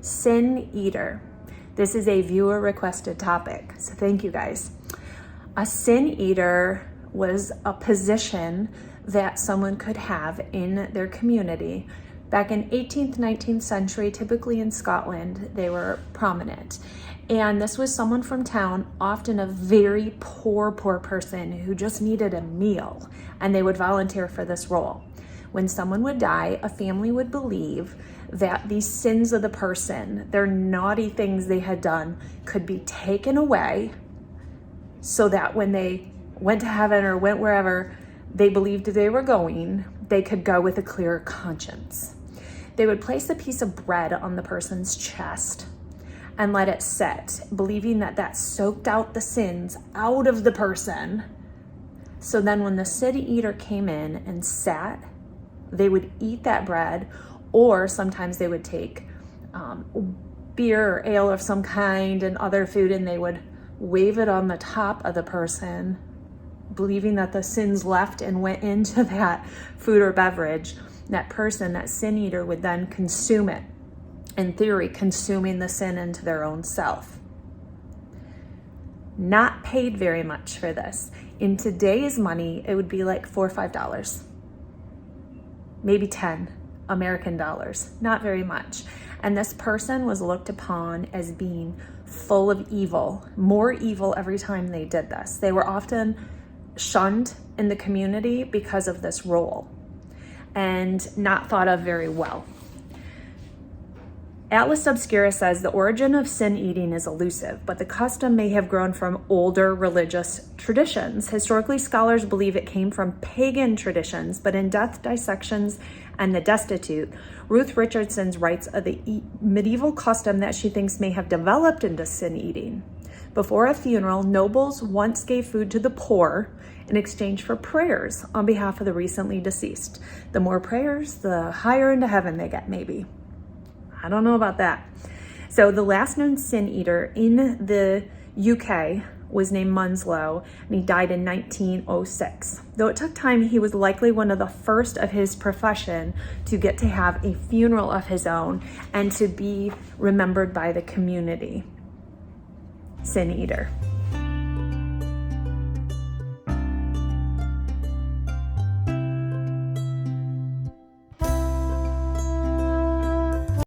Sin eater. This is a viewer requested topic, so thank you guys. A sin eater was a position that someone could have in their community. Back in 18th, 19th century, typically in Scotland, they were prominent. And this was someone from town, often a very poor person who just needed a meal, and they would volunteer for this role. When someone would die, a family would believe that these sins of the person, their naughty things they had done, could be taken away so that when they went to heaven or went wherever they believed they were going, they could go with a clear conscience. They would place a piece of bread on the person's chest and let it sit, believing that that soaked out the sins out of the person. So then when the sin eater came in and sat, they would eat that bread, or sometimes they would take beer or ale of some kind and other food, and they would wave it on the top of the person, believing that the sins left and went into that food or beverage. That person, that sin eater, would then consume it, in theory, consuming the sin into their own self. Not paid very much for this. In today's money, it would be like $4 or $5, maybe 10 American dollars, not very much. And this person was looked upon as being full of evil, more evil every time they did this. They were often shunned in the community because of this role and not thought of very well. Atlas Obscura says the origin of sin eating is elusive, but the custom may have grown from older religious traditions. Historically, scholars believe it came from pagan traditions, but in Death Dissections and the Destitute, Ruth Richardson writes of the medieval custom that she thinks may have developed into sin eating. Before a funeral, nobles once gave food to the poor in exchange for prayers on behalf of the recently deceased. The more prayers, the higher into heaven they get, maybe. I don't know about that. So the last known sin eater in the UK was named Munslow, and he died in 1906. Though it took time, he was likely one of the first of his profession to get to have a funeral of his own and to be remembered by the community. Sin eater.